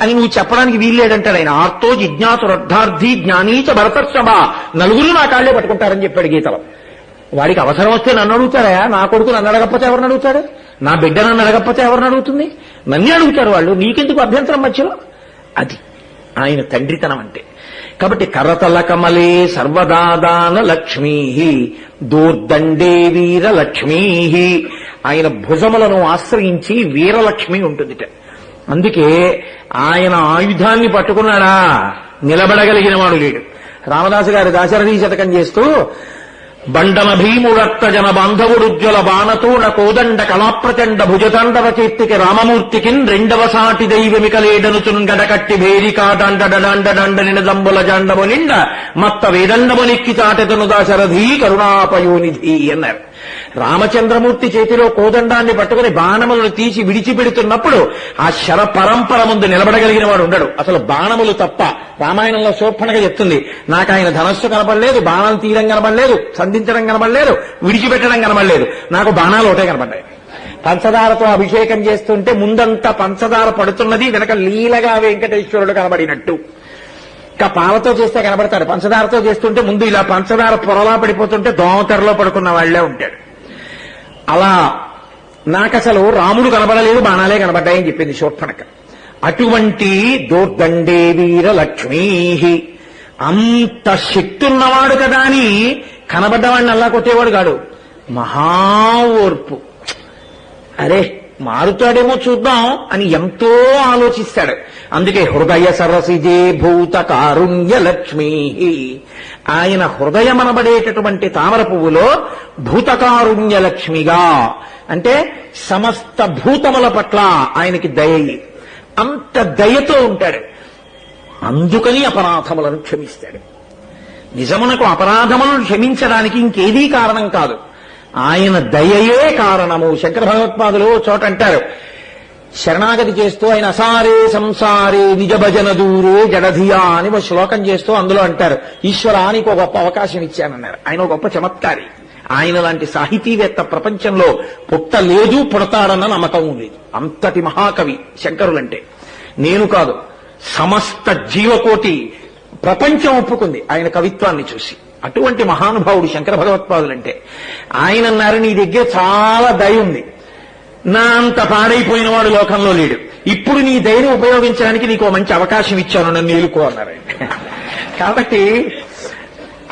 అని నువ్వు చెప్పడానికి వీల్లేడంటాడు ఆయన. ఆర్తో జిజ్ఞాసురర్థార్థి జ్ఞానీచ భరతర్షభ, నలుగురు నా కాళ్లే పట్టుకుంటారని చెప్పాడు గీతలో. వాడికి అవసరం వస్తే నన్ను అడుగుతారా? నా కొడుకు నన్ను అడగకపోతే ఎవరిని అడుగుతాడు? నా బిడ్డ నన్ను అడగకపోతే ఎవరిని అడుగుతుంది? నన్నే అడుగుతారు వాళ్ళు. నీకెందుకు అభ్యంతరం మధ్యలో? అది ఆయన తండ్రితనం అంటే. కాబట్టి కరతల కమలే సర్వదాదాన లక్ష్మీ దూర్దండే వీరలక్ష్మీ, ఆయన భుజములను ఆశ్రయించి వీరలక్ష్మి ఉంటుందిట. అందుకే ఆయన ఆయుధాన్ని పట్టుకున్నాడా, నిలబడగలిగిన వాడు లేడు. రామదాసు గారి దాశరథీ శతకం చేస్తూ బండన భీముడత్త జన బాంధవుడుజ్వల బాణతోడ కోదండ కళాప్రచండ భుజతాండవ కీర్తికి రామమూర్తికిన్ రెండవ సాటి దైవమికలేడనుచున్ గడకట్టి భేరికాడాండ నినదంబుల జాండము నిండ మత్త వేదండమునిక్కి చాటెతను దాశరథీ కరుణాపయోనిధి అన్నారు. రామచంద్రమూర్తి చేతిలో కోదండాన్ని పట్టుకుని బాణములను తీసి విడిచిపెడుతున్నప్పుడు ఆ శర పరంపర ముందు నిలబడగలిగిన వాడు ఉండడు. అసలు బాణములు తప్ప. రామాయణంలో శోభనగా చెప్తుంది, నాకు ఆయన ధనస్సు కనబడలేదు, బాణాలు తీయడం కనబడలేదు, సంధించడం కనబడలేదు, విడిచిపెట్టడం కనబడలేదు, నాకు బాణాలు ఒకటే కనబడ్డాయి. పంచదారతో అభిషేకం చేస్తుంటే ముందంతా పంచదార పడుతున్నది, వెనక లీలగా వెంకటేశ్వరుడు కనబడినట్టు. ఇంకా పాలతో చేస్తే కనబడతాడు, పంచదారతో చేస్తుంటే ముందు ఇలా పంచదార పొరలా పడిపోతుంటే దోమతెరలో పడుకున్న వాళ్లే ఉంటాడు. అలా నాకసలు రాముడు కనబడలేదు, బాణాలే కనబడ్డాయని చెప్పింది శోభనక. అటువంటి దూర్దండే వీరలక్ష్మీ, అంత శక్తి ఉన్నవాడు కదా అని కనబడ్డవాడిని అల్లా కొట్టేవాడు కాడు. మహా ఓర్పు. అరే మారుతాడేమో చూద్దాం అని ఎంతో ఆలోచిస్తాడు. అందుకే హృదయ సరసిజే భూత కారుణ్య లక్ష్మీ, ఆయన హృదయమనబడేటటువంటి తామర పువ్వులో భూతకారుణ్య లక్ష్మిగా, అంటే సమస్త భూతముల పట్ల ఆయనకి దయ, అంత దయతో ఉంటాడు. అందుకని అపరాధములను క్షమిస్తాడు. నిజమునకు అపరాధములను క్షమించడానికి ఇంకేదీ కారణం కాదు, ఆయన దయయే కారణము. శంకర భగవత్పాదులు చోట అంటారు, శరణాగతి చేస్తూ ఆయన అసారే సంసారే నిజ భజన దూరే జడధియా అని ఒక శ్లోకం చేస్తూ అందులో అంటారు, ఈశ్వరానికి ఒక గొప్ప అవకాశం ఇచ్చానన్నారు. ఆయన ఒక గొప్ప చమత్కారి. ఆయన లాంటి సాహితీవేత్త ప్రపంచంలో పుట్టలేదు, పుడతాడన్న నమ్మకం లేదు. అంతటి మహాకవి శంకరులంటే. నేను కాదు, సమస్త జీవకోటి ప్రపంచం ఒప్పుకుంది ఆయన కవిత్వాన్ని చూసి. అటువంటి మహానుభావుడు శంకర భగవత్పాదులంటే. ఆయన అన్నారు, నీ దగ్గర చాలా దయ ఉంది, నా అంత పాడైపోయిన వాడు లోకంలో లేడు, ఇప్పుడు నీ దయను ఉపయోగించడానికి నీకు మంచి అవకాశం ఇచ్చాను, నన్ను ఏలుకో అన్నారు. కాబట్టి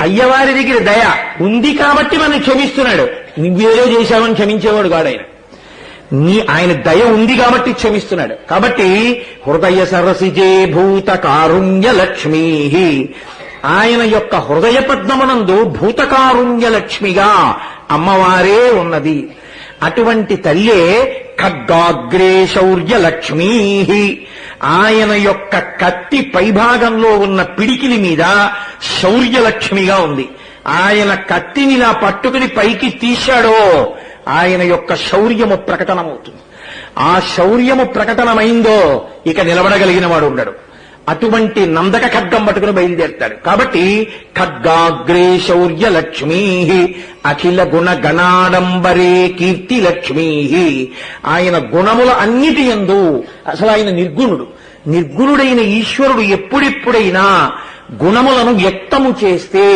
అయ్యవారి దగ్గర దయ ఉంది కాబట్టి మనం క్షమిస్తున్నాడు. నువ్వేదో చేశావని క్షమించేవాడు కాడు ఆయన. ఆయన దయ ఉంది కాబట్టి క్షమిస్తున్నాడు. కాబట్టి హృదయ సరసిజే భూత కారుణ్య లక్ష్మీ, ఆయన యొక్క హృదయ పద్మమునందు భూతకారుణ్య లక్ష్మిగా అమ్మవారే ఉన్నది. అటువంటి తల్లే ఖడ్గాగ్రే శౌర్య లక్ష్మీ, ఆయన యొక్క కత్తి పైభాగంలో ఉన్న పిడికిలి మీద శౌర్యలక్ష్మిగా ఉంది. ఆయన కత్తినిలా పట్టుకుని పైకి తీశాడో ఆయన యొక్క శౌర్యము ప్రకటనమవుతుంది. ఆ శౌర్యము ప్రకటనమైందో ఇక నిలబడగలిగిన వాడు ఉండడు. అటువంటి నందక ఖడ్గం పట్టుకుని బయలుదేరుతాడు. కాబట్టి ఖడ్గాగ్రే శౌర్య లక్ష్మీ అఖిల గుణ గణాడంబరే కీర్తి లక్ష్మీ, ఆయన గుణముల అన్నిటి యందు అసలు ఆయన నిర్గుణుడు. నిర్గుణుడైన ఈశ్వరుడు ఎప్పుడెప్పుడైనా గుణములను వ్యక్తము చేస్తే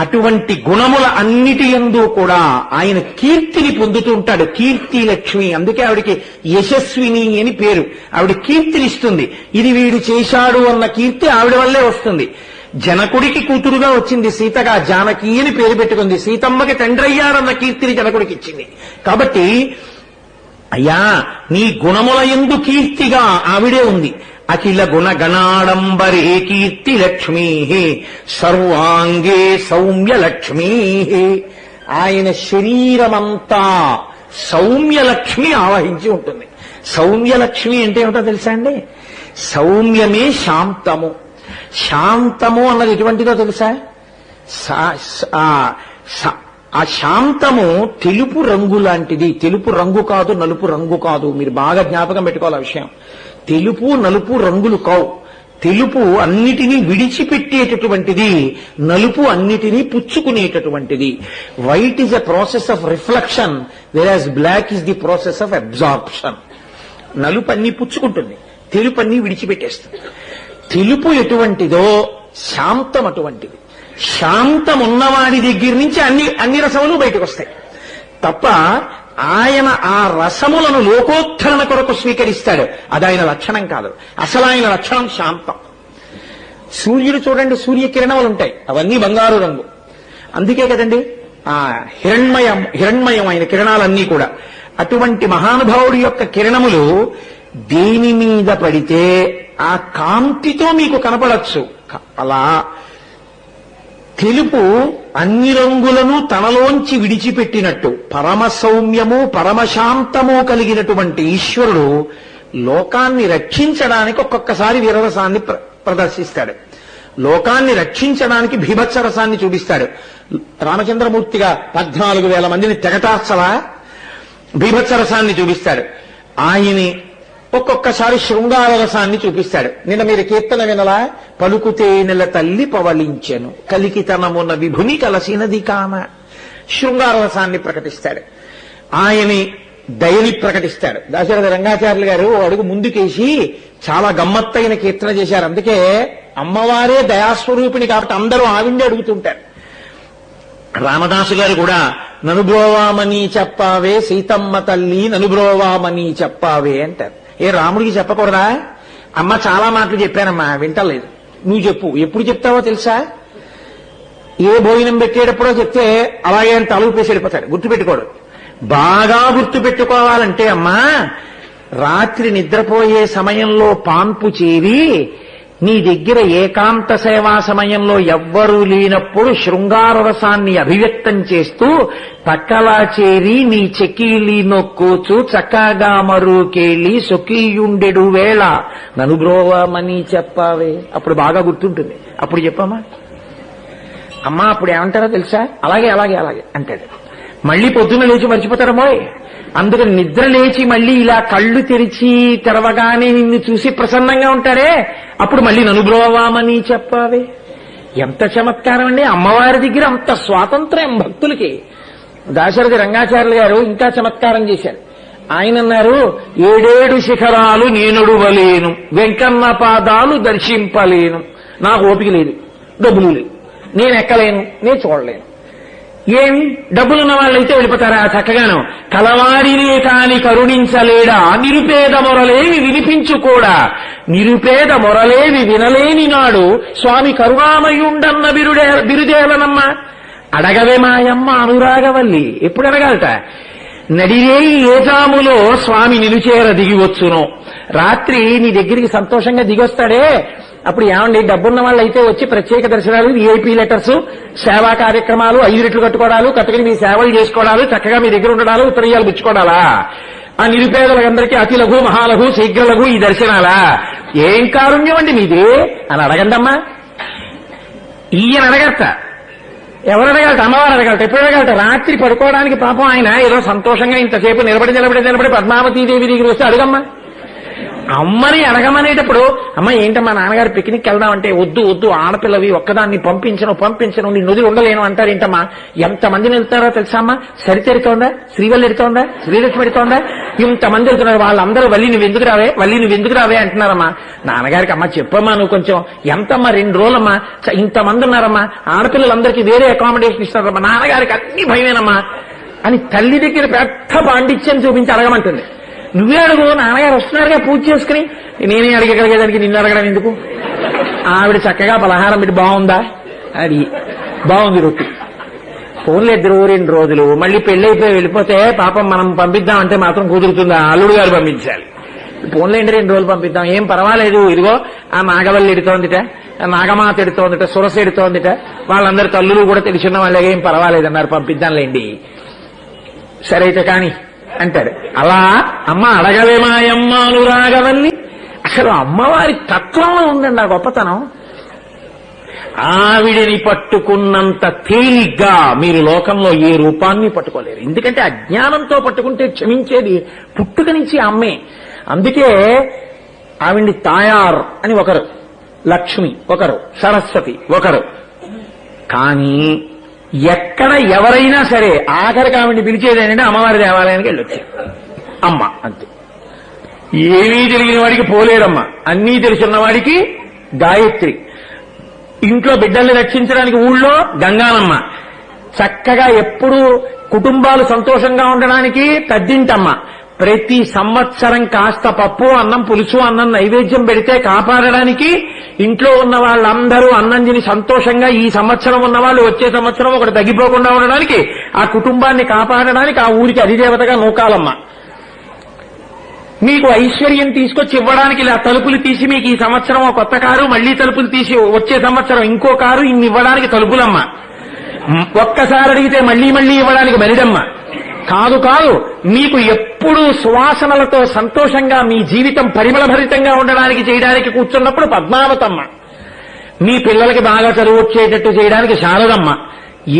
అటువంటి గుణముల అన్నిటి యందు కూడా ఆయన కీర్తిని పొందుతూ ఉంటాడు. కీర్తి లక్ష్మి, అందుకే ఆవిడికి యశస్విని అని పేరు. ఆవిడ కీర్తినిస్తుంది. ఇది వీడు చేశాడు అన్న కీర్తి ఆవిడ వల్లే వస్తుంది. జనకుడికి కూతురుగా వచ్చింది సీతగా, జానకి అని పేరు పెట్టుకుంది. సీతమ్మకి తండ్రయ్యారన్న కీర్తిని జనకుడికి ఇచ్చింది. కాబట్టి అయ్యా నీ గుణముల యందు కీర్తిగా ఆవిడే ఉంది. అఖిల గుణ గణాడంబరే కీర్తి లక్ష్మీ సర్వాంగే సౌమ్య లక్ష్మీ, ఆయన శరీరమంతా సౌమ్యలక్ష్మి ఆవహించి ఉంటుంది. సౌమ్యలక్ష్మి అంటే ఏమిటో తెలుసా అండి? సౌమ్యమే శాంతము. శాంతము అన్నది ఎటువంటిదో తెలుసా? ఆ శాంతము తెలుపు రంగు లాంటిది. తెలుపు రంగు కాదు, నలుపు రంగు కాదు. మీరు బాగా జ్ఞాపకం పెట్టుకోవాలి ఆ విషయం. తెలుపు నలుపు రంగులు కావు. తెలుపు అన్నిటినీ విడిచిపెట్టేటటువంటిది, నలుపు అన్నిటినీ పుచ్చుకునేటటువంటిది. White is a process of reflection, whereas black is the process of absorption. నలుపు అన్ని పుచ్చుకుంటుంది, తెలుపు అన్ని విడిచిపెట్టేస్తుంది. తెలుపు ఎటువంటిదో శాంతం అటువంటిది. శాంతం ఉన్నవాడి దగ్గర నుంచి అన్ని రసములు బయటకు వస్తాయి తప్ప ఆయన ఆ రసములను లోకోత్తరణ కొరకు స్వీకరిస్తాడు. అది ఆయన లక్షణం కాదు. అసలు ఆయన లక్షణం శాంతం. సూర్యుడు చూడండి, సూర్యకిరణములు ఉంటాయి, అవన్నీ బంగారు రంగు. అందుకే కదండి ఆ హిరణ్మయమైన కిరణాలన్నీ కూడా. అటువంటి మహానుభావుడి యొక్క కిరణములు దేని మీద పడితే ఆ కాంతితో మీకు కనపడచ్చు. అలా తెలుపు అన్ని రంగులను తనలోంచి విడిచిపెట్టినట్టు పరమ సౌమ్యము పరమశాంతము కలిగినటువంటి ఈశ్వరుడు లోకాన్ని రక్షించడానికి ఒక్కొక్కసారి వీరరసాన్ని ప్రదర్శిస్తాడు. లోకాన్ని రక్షించడానికి భీభత్సరసాన్ని చూపిస్తాడు. రామచంద్రమూర్తిగా 14,000 మందిని తెగటార్చలా భీభత్సరసాన్ని చూపిస్తాడు. ఆయన్ని ఒక్కొక్కసారి శృంగార రసాన్ని చూపిస్తాడు. నిన్న మీరు కీర్తన వినలా, పలుకుతే నెల తల్లి పవళించెను కలికితనమున విభుని కలసినది కామ. శృంగార రసాన్ని ప్రకటిస్తాడు. ఆయన్ని దయని ప్రకటిస్తాడు. దాశరథ రంగాచార్యులు గారు అడుగు ముందుకేసి చాలా గమ్మత్తైన కీర్తన చేశారు. అందుకే అమ్మవారే దయాస్వరూపిణి కాబట్టి అందరూ ఆవిండి అడుగుతుంటారు. రామదాసు గారు కూడా ననుబ్రోవామని చెప్పావే సీతమ్మ తల్లి ననుబ్రోవామని చెప్పావే అంటారు. ఏ రాముడికి చెప్పకూడదా? అమ్మ చాలా మాటలు చెప్పానమ్మా, వింటలేదు, నువ్వు చెప్పు. ఎప్పుడు చెప్తావో తెలుసా? ఏ భోజనం పెట్టేటప్పుడో చెప్తే అలాగే అని తలూపేసి వెళ్ళిపోతాడు, గుర్తుపెట్టుకోడు. బాగా గుర్తుపెట్టుకోవాలంటే అమ్మా, రాత్రి నిద్రపోయే సమయంలో పాన్పు చేరి నీ దగ్గర ఏకాంత సేవా సమయంలో ఎవ్వరూ లేనప్పుడు శృంగార రసాన్ని అభివ్యక్తం చేస్తూ పక్కలా చేరి నీ చెకీలి నొక్కుచు చక్కగా మరుకేళి సొకీయుండెడు వేళ ననుబ్రోవమని చెప్పావే. అప్పుడు బాగా గుర్తుంటుంది. అప్పుడు చెప్పమ్మా. అమ్మా అప్పుడు ఏమంటారో తెలుసా? అలాగే అలాగే అలాగే అంటాడు. మళ్ళీ పొద్దున్న లేచి మర్చిపోతారమ్మోయ్. అందుకని నిద్ర లేచి మళ్ళీ ఇలా కళ్ళు తెరవగానే నిన్ను చూసి ప్రసన్నంగా ఉంటారే, అప్పుడు మళ్ళీ ననుబ్రోవామని చెప్పావే. ఎంత చమత్కారం అండి! అమ్మవారి దగ్గర అంత స్వాతంత్ర్యం భక్తులకి. దాశరథి రంగాచార్యులు గారు ఇంకా చమత్కారం చేశారు. ఆయన అన్నారు, 7 శిఖరాలు నేనొడువలేను, వెంకన్న పాదాలు దర్శింపలేను. నాకు ఓపిక లేదు, డబ్బులు లేదు, నేను ఎక్కలేను, నేను చూడలేను. ఏమి డబ్బులున్న వాళ్ళైతే వెళ్ళిపోతారా చక్కగాను? కలవారినే కాని కరుణించలేడా నిరుపేద మొరలేవి వినిపించుకోడా, నిరుపేద మొరలేవి వినలేని నాడు స్వామి కరుణామయుండన్న బిరుదేలనమ్మ. అడగవే మాయమ్మ అనురాగవల్లి. ఎప్పుడు అడగాలట? నడిరేయి ఏజాములో స్వామి నిలుచేర దిగివచ్చును. రాత్రి నీ దగ్గరికి సంతోషంగా దిగొస్తాడే, అప్పుడు ఏమండి డబ్బున్న వాళ్ళు అయితే వచ్చి ప్రత్యేక దర్శనాలు, విఐపీ లెటర్స్, సేవా కార్యక్రమాలు, 5 రెట్లు కట్టుకోవడాలు, కట్టుకుని మీ సేవలు చేసుకోవడాలు, చక్కగా మీ దగ్గర ఉండడాలు, ఉత్తరీయాలు పుచ్చుకోవడాలా? ఆ నిరుపేదలందరికీ అతి లఘు మహాలఘు శీఘ్రలఘు ఈ దర్శనాలా? ఏం కారుణ్యం అండి మీది అని అడగండమ్మా. ఈయన అడగట, ఎవరు అడగలట? అమ్మవారు అడగలట. ఎప్పుడు అడగలట? రాత్రి పడుకోవడానికి పాపం ఆయన ఏదో సంతోషంగా ఇంతసేపు నిలబడి పద్మావతీదేవి దగ్గర వస్తే అడుగమ్మా. అమ్మని అడగమనేటప్పుడు, అమ్మ ఏంటమ్మా నాన్నగారు పిక్నిక్ వెళ్దామంటే, వద్దు వద్దు ఆడపిల్లవి ఒక్కదాన్ని పంపించను నీ నుదులు ఉండలేను అంటారేంటమ్మా. ఎంతమందిని వెళ్తారో తెలుసా అమ్మా? సరిత ఎడుతోందా, శ్రీవల్లి ఎడుతోందా, శ్రీలక్ష్మి ఎడుతోందా, ఇంతమంది వెళ్తున్నారు. వాళ్ళందరూ వల్లి నువ్వు ఎందుకు రావే అంటున్నారమ్మా. నాన్నగారికి అమ్మ చెప్పమ్మా నువ్వు కొంచెం, ఎంతమ్మా 2 రోజులమ్మా, ఇంతమంది ఉన్నారమ్మా, ఆడపిల్లలందరికీ వేరే అకామిడేషన్ ఇస్తున్నారమ్మా, నాన్నగారికి అన్ని భయమేనమ్మా అని తల్లి దగ్గర పెద్ద పాండిత్యం చూపించి అడగమంటుంది. నువ్వే అడుగు, నాన్నగారు వస్తున్నారుగా పూజ చేసుకుని, నేనే అడగగలిగేదానికి నిన్ను అడగడం ఎందుకు? ఆవిడ చక్కగా పలహారం పెట్టి బాగుందా, అది బాగుంది రొట్టి, ఫోన్లు 2 రోజులు, మళ్ళీ పెళ్ళైపోయి వెళ్ళిపోతే పాపం మనం పంపిద్దామంటే మాత్రం కుదురుతుందా? అల్లుడు గారు పంపించాలి. ఫోన్లేండి 2 రోజులు పంపిద్దాం, ఏం పర్వాలేదు, ఇదిగో ఆ నాగవల్లి ఎడుతోందిట, నాగమాత ఎడుతోందిట, సురస ఎడుతోందిట, వాళ్ళందరి తల్లులు కూడా తెలిసిన వాళ్ళే, ఏం పర్వాలేదన్నారు, పంపిద్దాంలేండి, సరే అయితే కానీ అంటాడు. అలా అమ్మ అడగవేమాయమ్మ అనురాగవల్లి. అసలు అమ్మవారి తత్వంలో ఉందండి ఆ గొప్పతనం. ఆవిడిని పట్టుకున్నంత తేలిగ్గా మీరు లోకంలో ఏ రూపాన్ని పట్టుకోలేరు. ఎందుకంటే అజ్ఞానంతో పట్టుకుంటే క్షమించేది పుట్టుక నుంచి అమ్మే. అందుకే ఆవిడ్ని తాయార్ అని ఒకరు, లక్ష్మి ఒకరు, సరస్వతి ఒకరు. కానీ ఎక్కడ ఎవరైనా సరే ఆఖరికి ఆవిడ్ని పిలిచేదేనంటే అమ్మవారి దేవాలయానికి వెళ్ళొచ్చారు. అమ్మ అంతే. ఏమీ తెలియని వాడికి పోలేరమ్మ, అన్నీ తెలుసున్న వాడికి గాయత్రి. ఇంట్లో బిడ్డల్ని రక్షించడానికి ఊళ్ళో గంగానమ్మ. చక్కగా ఎప్పుడు కుటుంబాలు సంతోషంగా ఉండడానికి తద్దింటమ్మ. ప్రతి సంవత్సరం కాస్త పప్పు అన్నం పులుసు అన్నం నైవేద్యం పెడితే కాపాడడానికి ఇంట్లో ఉన్న వాళ్ళందరూ అన్నం తిని సంతోషంగా ఈ సంవత్సరం ఉన్న వాళ్ళు వచ్చే సంవత్సరం ఒకటి తగ్గిపోకుండా ఉండడానికి, ఆ కుటుంబాన్ని కాపాడడానికి ఆ ఊరికి అధిదేవతగా నూకాలమ్మ. మీకు ఐశ్వర్యం తీసుకొచ్చి ఇవ్వడానికి ఇలా తలుపులు తీసి మీకు ఈ సంవత్సరం ఒక కొత్త కారు, మళ్లీ తలుపులు తీసి వచ్చే సంవత్సరం ఇంకో కారు, ఇన్ని ఇవ్వడానికి తలుపులమ్మ. ఒక్కసారి అడిగితే మళ్లీ మళ్లీ ఇవ్వడానికి మరిడమ్మ. కాదు కాదు, మీకు ఎప్పుడు సువాసనలతో సంతోషంగా మీ జీవితం పరిమళభరితంగా ఉండడానికి చేయడానికి కూర్చున్నప్పుడు పద్మావతమ్మ. మీ పిల్లలకి బాగా చదువు వచ్చేటట్టు చేయడానికి శారదమ్మ.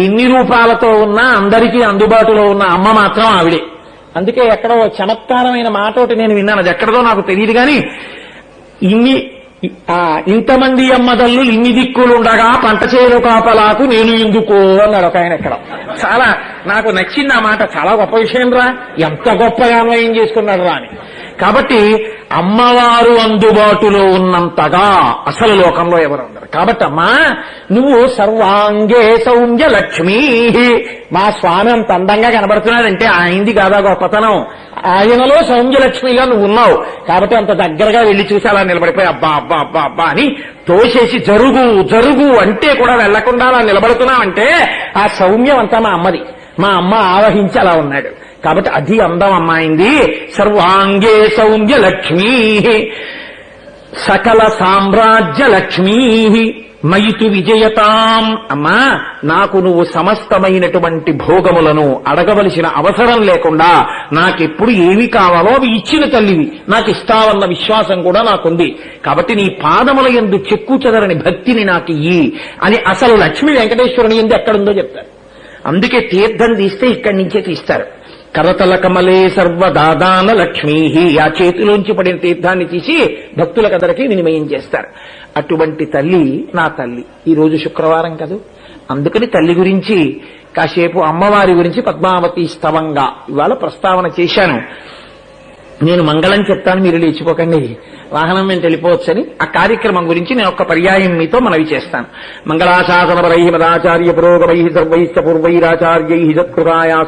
ఎన్ని రూపాలతో ఉన్నా అందరికీ అందుబాటులో ఉన్న అమ్మ మాత్రం ఆవిడే. అందుకే ఎక్కడో చమత్కారమైన మాట ఒకటి నేను విన్నాను, అది ఎక్కడదో నాకు తెలియదు కానీ, ఇంతమంది అమ్మదల్లు ఇన్ని దిక్కులుండగా పంట చేను కాపలాకు నేను ఎందుకో అన్నాడు ఒక ఆయన. ఎక్కడ చాలా నాకు నచ్చింది ఆ మాట. చాలా గొప్ప విషయం రా, ఎంత గొప్పగా అన్వయం చేసుకున్నాడు రా అని. కాబట్టి అమ్మవారు అందుబాటులో ఉన్నంతగా అసలు లోకంలో ఎవరు ఉండరు. కాబట్టి అమ్మా, నువ్వు సర్వాంగే సౌమ్య లక్ష్మీ. మా స్వామి అంత అందంగా కనబడుతున్నాడంటే ఆయనది కాదా గొప్పతనం, ఆయనలో సౌమ్యలక్ష్మిగా నువ్వు ఉన్నావు. కాబట్టి అంత దగ్గరగా వెళ్లి చూసి అలా నిలబడిపోయి అబ్బా అబ్బా అబ్బా అబ్బా అని తోసేసి జరుగు జరుగు అంటే కూడా వెళ్లకుండా అలా నిలబడుతున్నావంటే ఆ సౌమ్యం అంతా మా అమ్మది. మా అమ్మ ఆవహించి అలా ఉన్నాడు. కాబట్టి అది అందం అమ్మాయింది. సర్వాంగే సౌమ్య లక్ష్మీ సకల సామ్రాజ్య లక్ష్మీ మయితు విజయతాం. అమ్మా, నాకు నువ్వు సమస్తమైనటువంటి భోగములను అడగవలసిన అవసరం లేకుండా నాకెప్పుడు ఏమి కావాలో అవి ఇచ్చిన తల్లివి, నాకు ఇస్తావన్న విశ్వాసం కూడా నాకుంది. కాబట్టి నీ పాదముల యందు చెక్కు చెదరని భక్తిని నాకు ఇయ్యి అని అసలు లక్ష్మి వెంకటేశ్వరుని యందు ఎక్కడుందో చెప్తారు. అందుకే తీర్థం తీస్తే ఇక్కడి నుంచే తీస్తారు. కరతల కమలే సర్వదాదాన లక్ష్మీ. ఆ చేతిలోంచి పడిన తీర్థాన్ని తీసి భక్తులకందరికీ వినిమయం చేస్తారు. అటువంటి తల్లి నా తల్లి. ఈ రోజు శుక్రవారం కదూ, అందుకని తల్లి గురించి కాసేపు అమ్మవారి గురించి పద్మావతి స్తవంగా ఇవాళ ప్రస్తావన చేశాను. నేను మంగళం చెప్తాను, మీరు లేచిపోకండి, వాహనం వెంట వెళ్ళిపోవచ్చని. ఆ కార్యక్రమం గురించి నేను ఒక్క పర్యాయం మీతో మనవి చేస్తాను. మంగళాశాసనపరై మదాచార్య పురోగమై సర్వైశ్చ పూర్వైరాచార్యై జత్కృతాయా